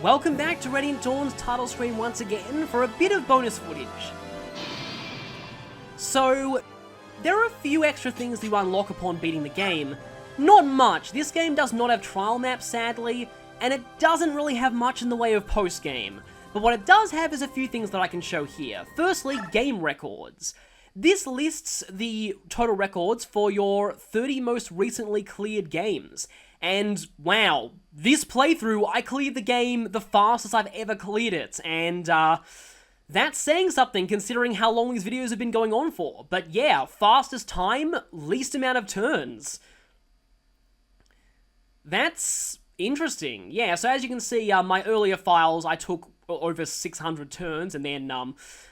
Welcome back to Radiant Dawn's title screen once again for a bit of bonus footage. So, there are a few extra things you unlock upon beating the game. Not much. This game does not have trial maps, sadly, and it doesn't really have much in the way of post-game. But what it does have is a few things that I can show here. Firstly, game records. This lists the total records for your 30 most recently cleared games. And wow, this playthrough, I cleared the game the fastest I've ever cleared it. And that's saying something considering how long these videos have been going on for. But yeah, fastest time, least amount of turns. That's interesting. Yeah, so as you can see, my earlier files, I took over 600 turns, and then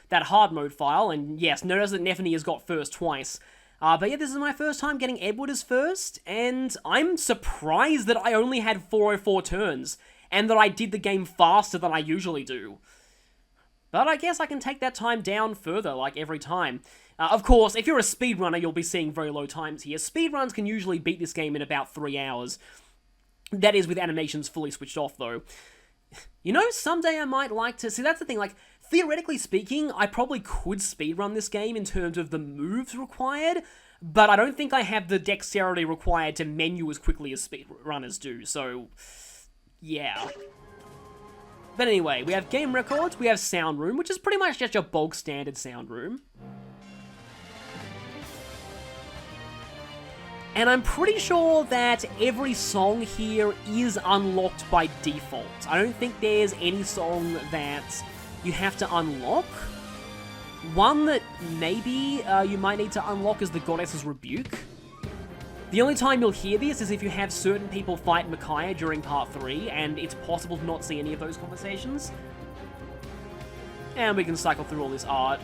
that hard mode file, and yes, notice that Neffany has got first twice. But yeah, this is my first time getting Edward as first, and I'm surprised that I only had 404 turns, and that I did the game faster than I usually do. But I guess I can take that time down further, like every time. Of course, if you're a speedrunner, you'll be seeing very low times here. Speedruns can usually beat this game in about 3 hours. That is with animations fully switched off, though. You know, someday I might like to... See, that's the thing, like, theoretically speaking, I probably could speedrun this game in terms of the moves required, but I don't think I have the dexterity required to menu as quickly as speedrunners do, so... yeah. But anyway, we have game records, we have sound room, which is pretty much just your bog standard sound room. And I'm pretty sure that every song here is unlocked by default. I don't think there's any song that you have to unlock. One that maybe you might need to unlock is the Goddess's Rebuke. The only time you'll hear this is if you have certain people fight Micaiah during part 3, and it's possible to not see any of those conversations. And we can cycle through all this art.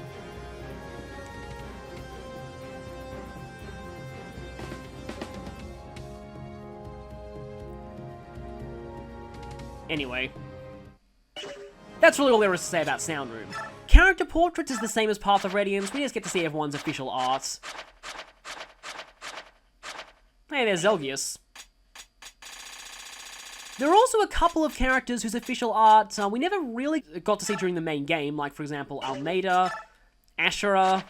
Anyway, that's really all there is to say about Sound Room. Character Portraits is the same as Path of Radiance, we just get to see everyone's official art. Hey, there's Zelgius. There are also a couple of characters whose official art we never really got to see during the main game, like for example Almeida, Ashura,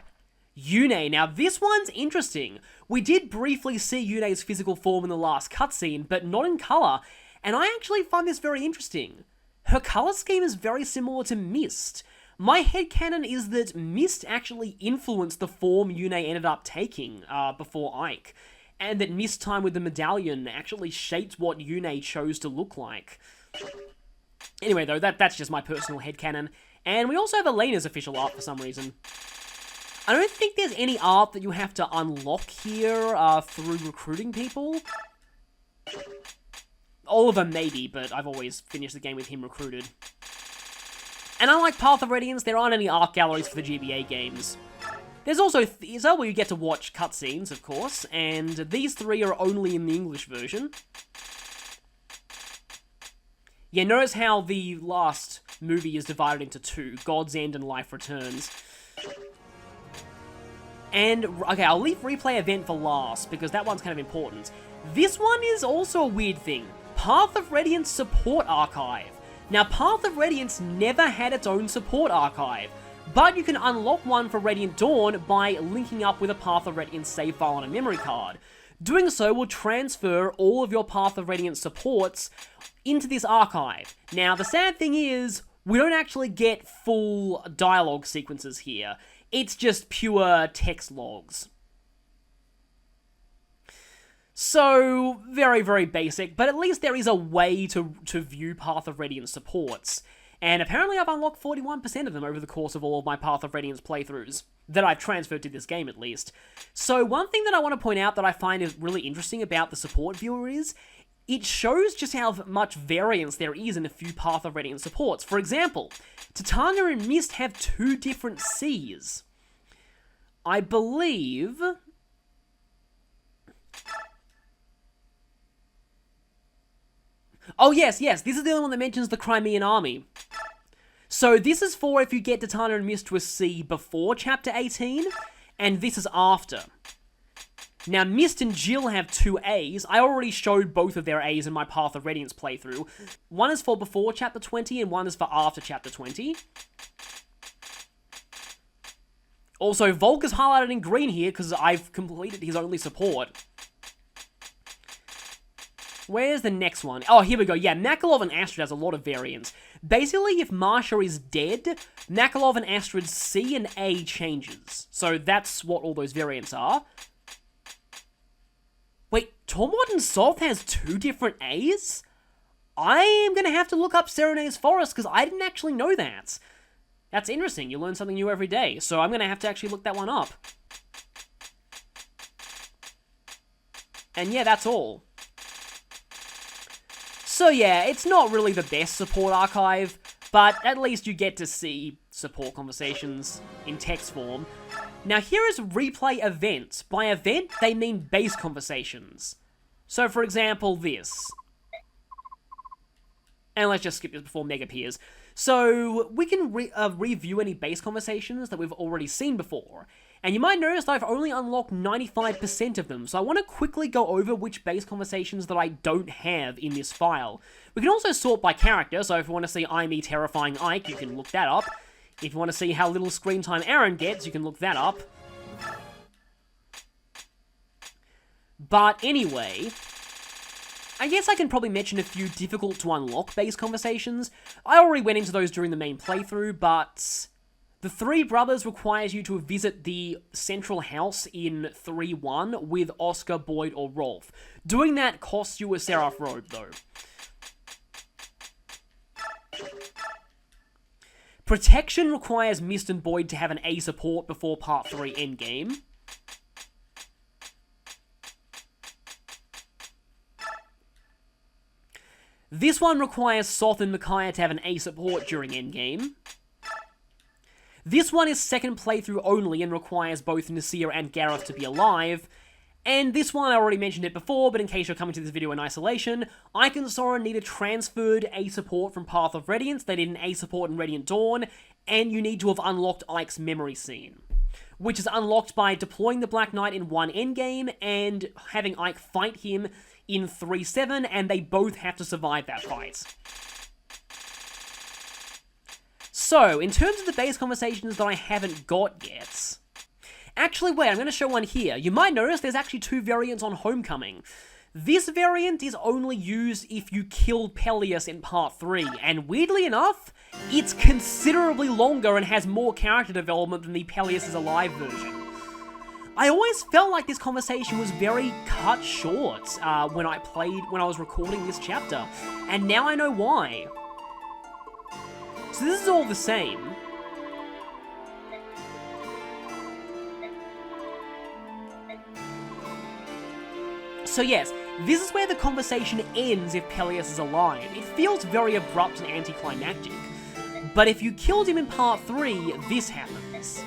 Yune. Now this one's interesting. We did briefly see Yune's physical form in the last cutscene, but not in colour. And I actually find this very interesting. Her colour scheme is very similar to Mist. My headcanon is that Mist actually influenced the form Yune ended up taking before Ike, and that Mist time with the medallion actually shaped what Yune chose to look like. Anyway though, that's just my personal headcanon. And we also have Elena's official art for some reason. I don't think there's any art that you have to unlock here through recruiting people. Oliver maybe, but I've always finished the game with him recruited. And unlike Path of Radiance, there aren't any art galleries for the GBA games. There's also Theater, where you get to watch cutscenes, of course, and these 3 are only in the English version. Yeah, notice how the last movie is divided into 2, God's End and Life Returns. And, okay, I'll leave Replay Event for last, because that one's kind of important. This one is also a weird thing. Path of Radiance Support Archive. Now, Path of Radiance never had its own support archive, but you can unlock one for Radiant Dawn by linking up with a Path of Radiance save file on a memory card. Doing so will transfer all of your Path of Radiance supports into this archive. Now, the sad thing is, we don't actually get full dialogue sequences here. It's just pure text logs. So, very, very basic, but at least there is a way to view Path of Radiance supports. And apparently I've unlocked 41% of them over the course of all of my Path of Radiance playthroughs, that I've transferred to this game at least. So one thing that I want to point out that I find is really interesting about the support viewer is, it shows just how much variance there is in a few Path of Radiance supports. For example, Titania and Mist have 2 different Cs. I believe... Oh, yes, this is the only one that mentions the Crimean Army. So this is for if you get Titania and Mist to a C before Chapter 18, and this is after. Now, Mist and Jill have 2 A's. I already showed both of their A's in my Path of Radiance playthrough. One is for before Chapter 20, and one is for after Chapter 20. Also, Volk is highlighted in green here, because I've completed his only support. Where's the next one? Oh, here we go. Yeah, Makalov and Astrid has a lot of variants. Basically, if Marsha is dead, Makalov and Astrid's C and A changes. So that's what all those variants are. Wait, Tormod and Soth has 2 different A's? I am going to have to look up Serenade's Forest, because I didn't actually know that. That's interesting. You learn something new every day. So I'm going to have to actually look that one up. And yeah, that's all. So yeah, it's not really the best support archive, but at least you get to see support conversations in text form. Now here is replay events. By event, they mean base conversations. So for example, this. And let's just skip this before Meg appears. So we can review any base conversations that we've already seen before. And you might notice that I've only unlocked 95% of them, so I want to quickly go over which base conversations that I don't have in this file. We can also sort by character, so if you want to see I'm Terrifying Ike, you can look that up. If you want to see how little screen time Aaron gets, you can look that up. But anyway, I guess I can probably mention a few difficult to unlock base conversations. I already went into those during the main playthrough, but the Three Brothers requires you to visit the central house in 3-1 with Oscar, Boyd, or Rolf. Doing that costs you a Seraph Robe, though. Protection requires Mist and Boyd to have an A support before Part 3 endgame. This one requires Soth and Micaiah to have an A support during endgame. This one is second playthrough only and requires both Nasir and Gareth to be alive. And this one, I already mentioned it before, but in case you're coming to this video in isolation, Ike and Soren need a transferred A support from Path of Radiance, they need an A support in Radiant Dawn, and you need to have unlocked Ike's memory scene, which is unlocked by deploying the Black Knight in 1 endgame and having Ike fight him in 3-7, and they both have to survive that fight. So, in terms of the base conversations that I haven't got yet, actually wait, I'm going to show one here. You might notice there's actually 2 variants on Homecoming. This variant is only used if you kill Peleus in Part 3, and weirdly enough, it's considerably longer and has more character development than the Peleus is Alive version. I always felt like this conversation was very cut short when I was recording this chapter, and now I know why. So this is all the same. So yes, this is where the conversation ends if Peleus is alive. It feels very abrupt and anticlimactic. But if you killed him in Part 3, this happens.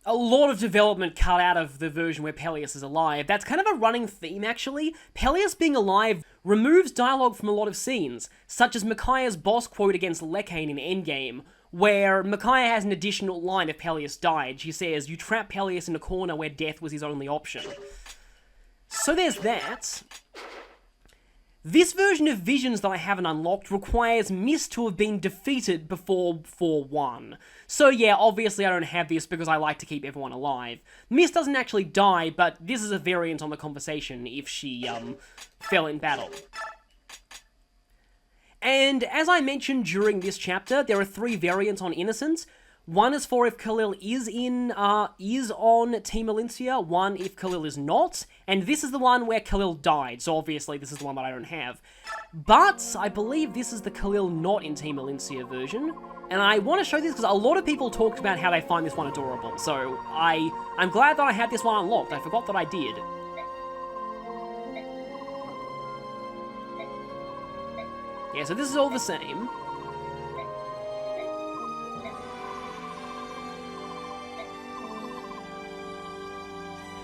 A lot of development cut out of the version where Peleus is alive. That's kind of a running theme, actually. Peleus being alive removes dialogue from a lot of scenes, such as Micaiah's boss quote against Lekane in Endgame, where Micaiah has an additional line if Peleus died. She says, "You trap Peleus in a corner where death was his only option." So there's that. This version of Visions that I haven't unlocked requires Mist to have been defeated before 4-1. So yeah, obviously I don't have this because I like to keep everyone alive. Mist doesn't actually die, but this is a variant on the conversation if she, fell in battle. And as I mentioned during this chapter, there are 3 variants on Innocence. One is for if Khalil is on Team Valencia, one if Khalil is not, and this is the one where Khalil died, so obviously this is the one that I don't have. But I believe this is the Khalil not in Team Valencia version, and I want to show this because a lot of people talked about how they find this one adorable, so I'm glad that I had this one unlocked. I forgot that I did. Yeah, so this is all the same.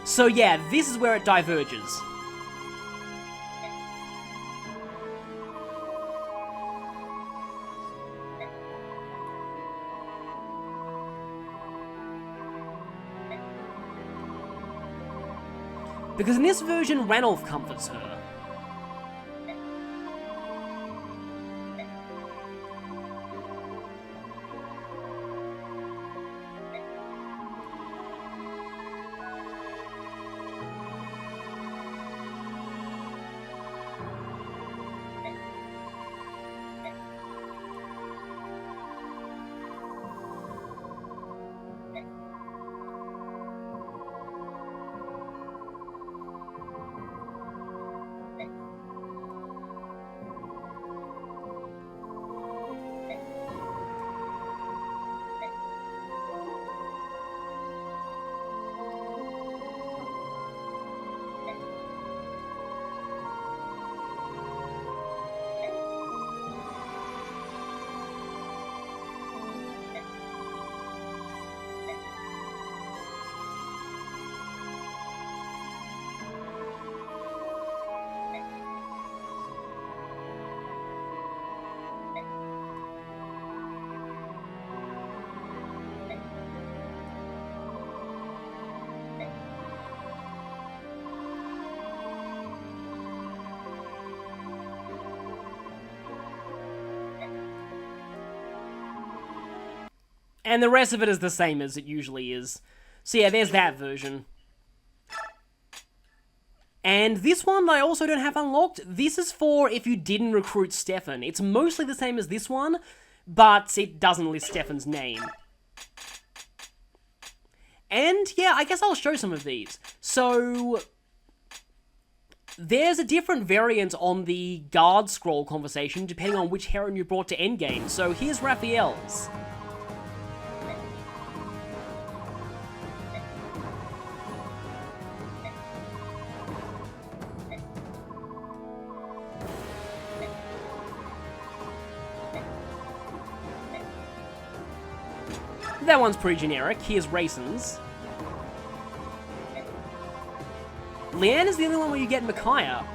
So yeah, this is where it diverges. Because in this version, Ranulph comforts her. And the rest of it is the same as it usually is. So yeah, there's that version. And this one I also don't have unlocked. This is for if you didn't recruit Stefan. It's mostly the same as this one, but it doesn't list Stefan's name. And yeah, I guess I'll show some of these. So there's a different variant on the guard scroll conversation depending on which heron you brought to endgame. So here's Raphael's. That one's pretty generic. Here's Raisins. Leanne is the only one where you get Micaiah.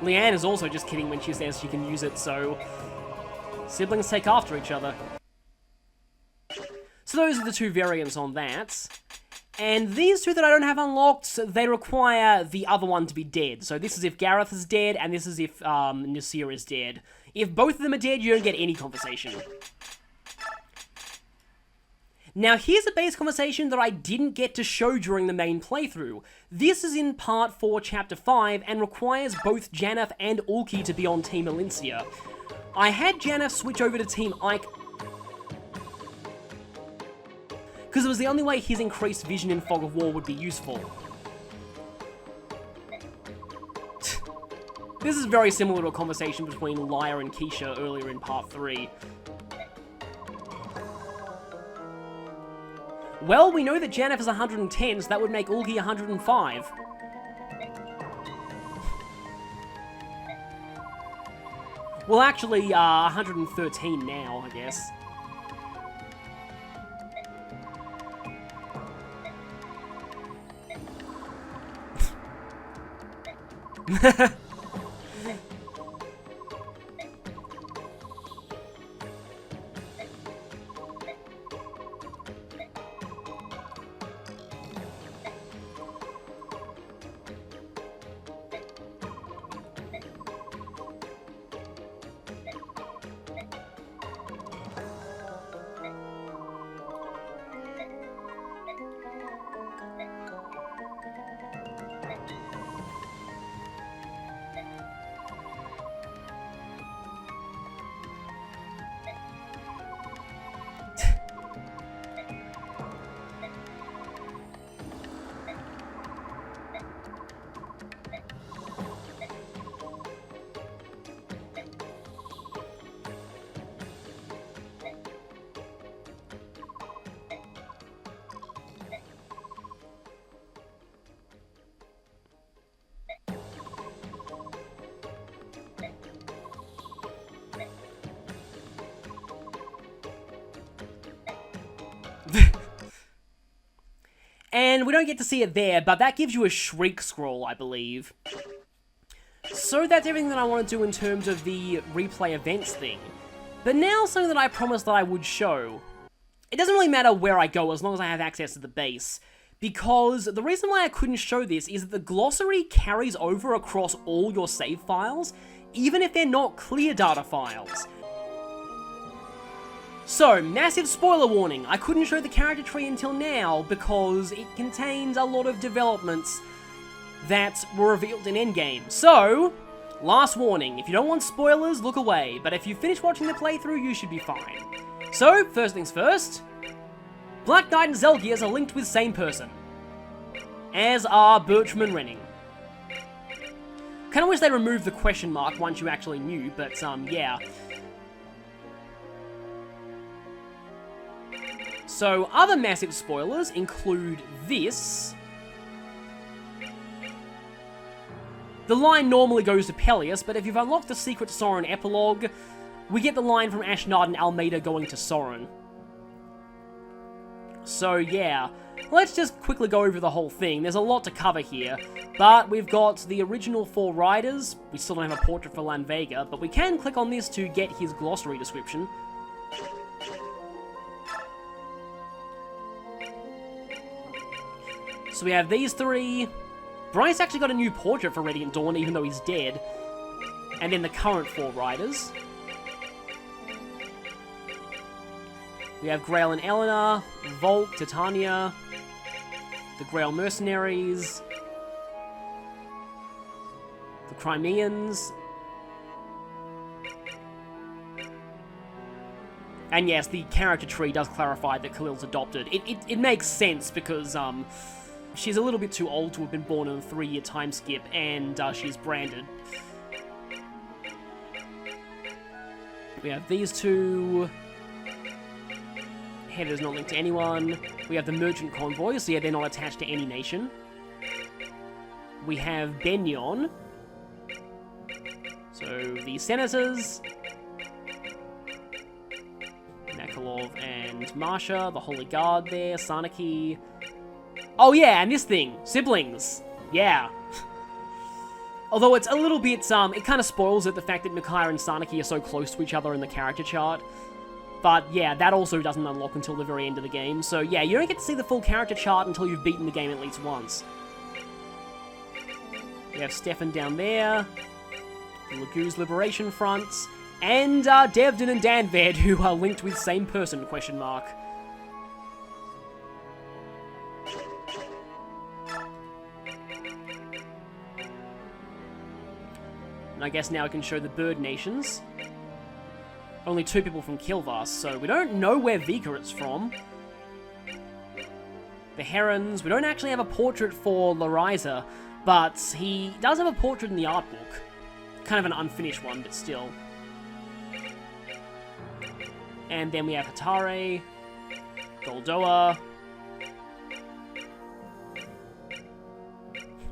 Leanne is also just kidding when she says she can use it, so siblings take after each other. So those are the 2 variants on that. And these 2 that I don't have unlocked, they require the other one to be dead. So this is if Gareth is dead, and this is if Nasir is dead. If both of them are dead, you don't get any conversation. Now here's a base conversation that I didn't get to show during the main playthrough. This is in part 4, chapter 5, and requires both Janeth and Ulki to be on Team Valencia. I had Janeth switch over to Team Ike because it was the only way his increased vision in Fog of War would be useful. This is very similar to a conversation between Lyra and Keisha earlier in part 3. Well, we know that Janeth is 110, so that would make Ulgi 105. Well, actually, 113 now, I guess. And we don't get to see it there, but that gives you a shriek scroll, I believe. So that's everything that I want to do in terms of the replay events thing. But now something that I promised that I would show. It doesn't really matter where I go as long as I have access to the base. Because the reason why I couldn't show this is that the glossary carries over across all your save files, even if they're not clear data files. So, massive spoiler warning, I couldn't show the character tree until now because it contains a lot of developments that were revealed in Endgame. So, last warning, if you don't want spoilers, look away, but if you finish watching the playthrough, you should be fine. So, first things first, Black Knight and Zelgiers are linked with same person, as are Bertram and Renning. Kinda wish they removed the question mark once you actually knew, but yeah. So, other massive spoilers include this. The line normally goes to Peleus, but if you've unlocked the Secret Soren epilogue, we get the line from Ashnard and Almeida going to Soren. So yeah, let's just quickly go over the whole thing. There's a lot to cover here, but we've got the original 4 riders. We still don't have a portrait for Lanvega, but we can click on this to get his glossary description. So we have these 3. Bryce actually got a new portrait for Radiant Dawn, even though he's dead. And then the current 4 riders. We have Grail and Eleanor, Volt, Titania, the Grail Mercenaries, the Crimeans, and yes, the character tree does clarify that Khalil's adopted. It makes sense because, she's a little bit too old to have been born in a 3-year time skip, and she's branded. We have these 2. Header's not linked to anyone. We have the Merchant Convoy, so yeah, they're not attached to any nation. We have Benyon. So, the Senators. Nakalov and Marsha, the Holy Guard there, Sarnaki. Oh yeah, and this thing, siblings. Yeah. Although it's a little bit, it kind of spoils it, the fact that Micaiah and Sarnaki are so close to each other in the character chart. But yeah, that also doesn't unlock until the very end of the game. So yeah, you don't get to see the full character chart until you've beaten the game at least once. We have Stefan down there, the Lagoo's Liberation Front, and Devdin and Danved, who are linked with same person, question mark. And I guess now I can show the Bird Nations. Only 2 people from Kilvas, so we don't know where Vikarit's from. The Herons, we don't actually have a portrait for Larisa, but he does have a portrait in the art book. Kind of an unfinished one, but still. And then we have Hatare, Goldoa.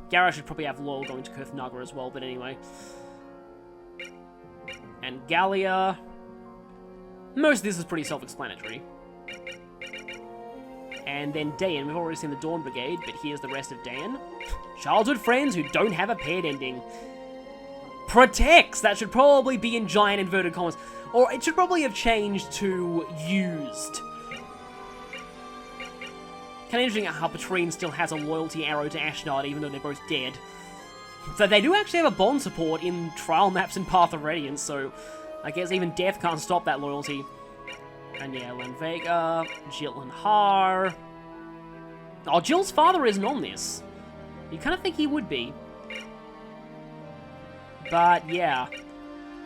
Gara should probably have Lol going to Kurthnaga as well, but anyway. And Gallia. Most of this is pretty self-explanatory. And then Dayan. We've already seen the Dawn Brigade, but here's the rest of Dayan. Childhood friends who don't have a paired ending. Protects! That should probably be in giant inverted commas. Or it should probably have changed to used. Kind of interesting how Patrine still has a loyalty arrow to Ashnard, even though they're both dead. So they do actually have a bond support in trial maps and Path of Radiance, so I guess even death can't stop that loyalty. And yeah, Lanvega, Jill and Har. Oh, Jill's father isn't on this. You kind of think he would be. But yeah,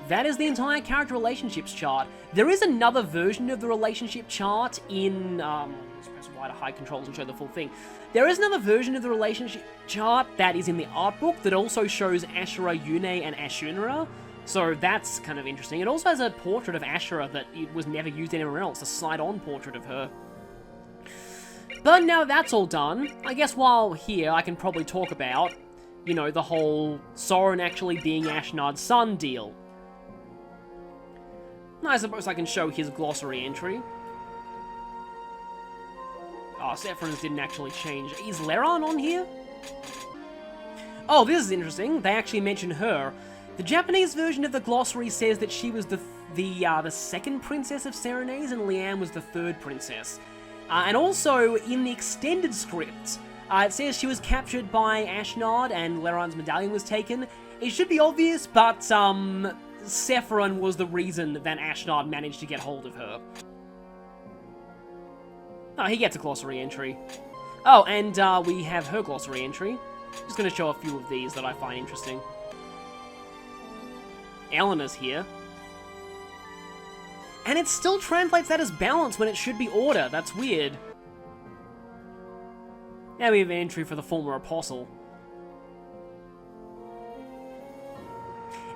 that is the entire character relationships chart. There is another version of the relationship chart in, let's press Y to hide controls and show the full thing. There is another version of the relationship chart that is in the art book that also shows Ashura, Yune, and Ashunara. So that's kind of interesting. It also has a portrait of Ashura that it was never used anywhere else, a slide-on portrait of her. But now that's all done, I guess while here I can probably talk about, you know, the whole Soren actually being Ashnard's son deal. I suppose I can show his glossary entry. Oh, Sephiroth's didn't actually change. Is Leron on here? Oh, this is interesting. They actually mention her. The Japanese version of the glossary says that she was the second princess of Serenades and Leanne was the third princess. And also, in the extended script, it says she was captured by Ashnard and Leron's medallion was taken. It should be obvious, but Sephiroth was the reason that Ashnard managed to get hold of her. Oh, he gets a glossary entry. Oh, and we have her glossary entry. Just going to show a few of these that I find interesting. Eleanor's here. And it still translates that as balance when it should be order. That's weird. Now we have an entry for the former apostle.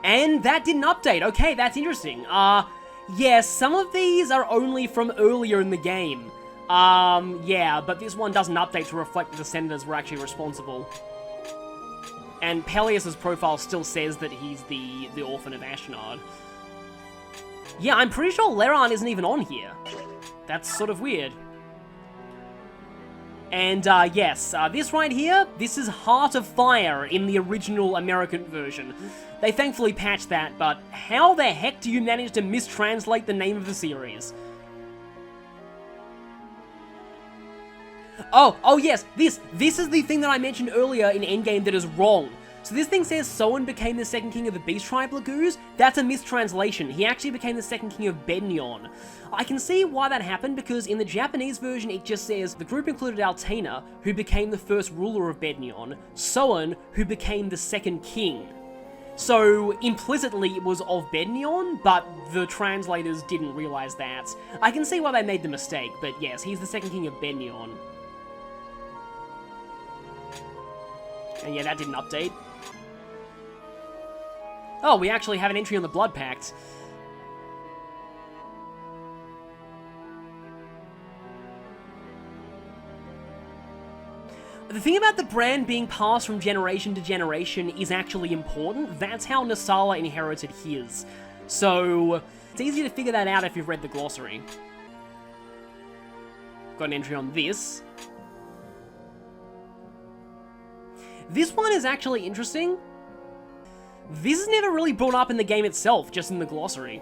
And that didn't update. Okay, that's interesting. Yeah, some of these are only from earlier in the game. Yeah, but this one doesn't update to reflect that the senators were actually responsible. And Peleus's profile still says that he's the orphan of Ashnard. Yeah, I'm pretty sure Leron isn't even on here. That's sort of weird. And, yes, this right here, this is Heart of Fire in the original American version. They thankfully patched that, but how the heck do you manage to mistranslate the name of the series? Oh yes, this is the thing that I mentioned earlier in Endgame that is wrong. So this thing says Soen became the second king of the Beast Tribe Laguz. That's a mistranslation. He actually became the second king of Bednion. I can see why that happened because in the Japanese version it just says the group included Altena, who became the first ruler of Bednion, Soen, who became the second king. So implicitly it was of Bednion, but the translators didn't realize that. I can see why they made the mistake, but yes, he's the second king of Bednion. And yeah, that didn't update. Oh, we actually have an entry on the Blood Pact. The thing about the brand being passed from generation to generation is actually important. That's how Nasala inherited his. So, it's easy to figure that out if you've read the glossary. Got an entry on this. This one is actually interesting. This is never really brought up in the game itself, just in the glossary.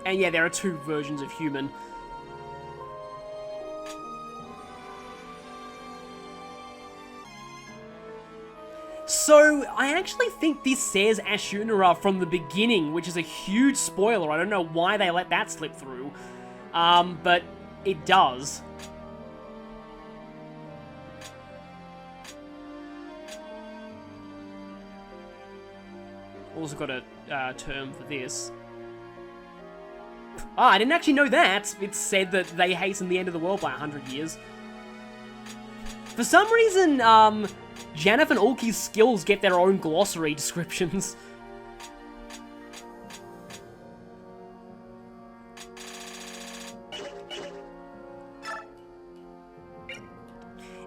And yeah, there are two versions of human. So, I actually think this says Ashunara from the beginning, which is a huge spoiler. I don't know why they let that slip through. But it does. Also got a term for this. Ah, I didn't actually know that. It said that they hasten the end of the world by 100 years. For some reason, Janeth and Ulki's skills get their own glossary descriptions.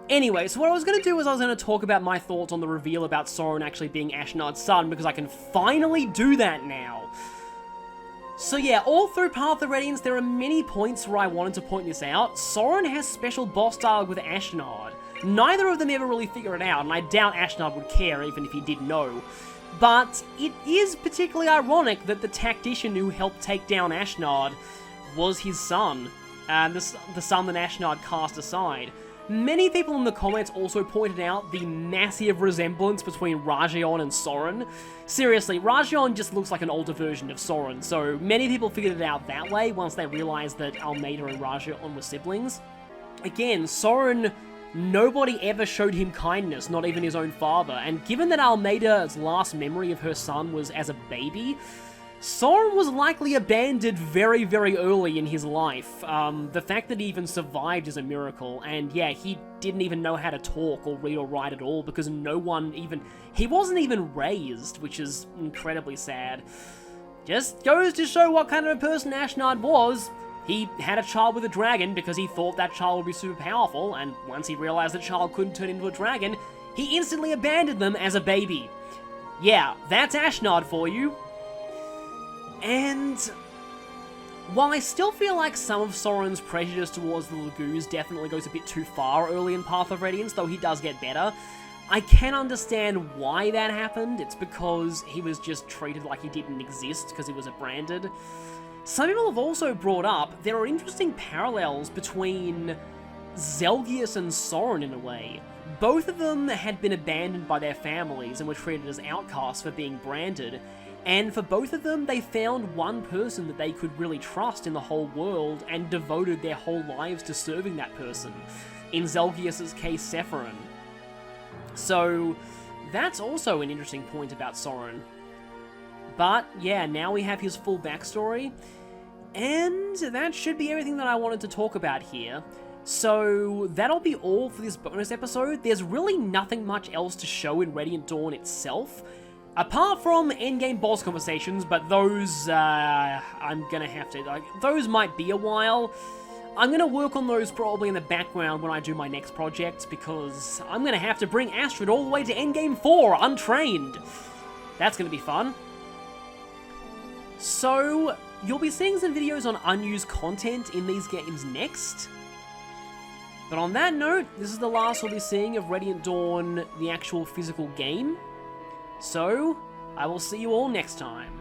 Anyway, so what I was going to do is I was going to talk about my thoughts on the reveal about Soren actually being Ashnard's son, because I can finally do that now. So yeah, all through Path of the Radiance, there are many points where I wanted to point this out. Soren has special boss dialogue with Ashnard. Neither of them ever really figure it out, and I doubt Ashnard would care even if he did know. But it is particularly ironic that the tactician who helped take down Ashnard was his son, and the son that Ashnard cast aside. Many people in the comments also pointed out the massive resemblance between Rajion and Soren. Seriously, Rajion just looks like an older version of Soren, so many people figured it out that way once they realized that Almeida and Rajion were siblings. Again, Soren, nobody ever showed him kindness, not even his own father, and given that Almeida's last memory of her son was as a baby, Soren was likely abandoned very, very early in his life. The fact that he even survived is a miracle, and yeah, he didn't even know how to talk or read or write at all because he wasn't even raised, which is incredibly sad. Just goes to show what kind of a person Ashnard was. He had a child with a dragon because he thought that child would be super powerful, and once he realized the child couldn't turn into a dragon, he instantly abandoned them as a baby. yeah, that's Ashnard for you. And while I still feel like some of Soren's prejudice towards the Lagoos definitely goes a bit too far early in Path of Radiance, though he does get better, I can understand why that happened. It's because he was just treated like he didn't exist because he was a branded. Some people have also brought up there are interesting parallels between Zelgius and Soren in a way. Both of them had been abandoned by their families and were treated as outcasts for being branded, and for both of them, they found one person that they could really trust in the whole world and devoted their whole lives to serving that person. In Zelgius' case, Sephiroth. So, that's also an interesting point about Soren. But, yeah, now we have his full backstory, and that should be everything that I wanted to talk about here. So, that'll be all for this bonus episode. There's really nothing much else to show in Radiant Dawn itself, apart from endgame boss conversations, but those, I'm gonna have to, like, those might be a while. I'm gonna work on those probably in the background when I do my next project, because I'm gonna have to bring Astrid all the way to endgame 4, untrained. That's gonna be fun. So, you'll be seeing some videos on unused content in these games next. But on that note, this is the last we'll be seeing of Radiant Dawn, the actual physical game. So, I will see you all next time.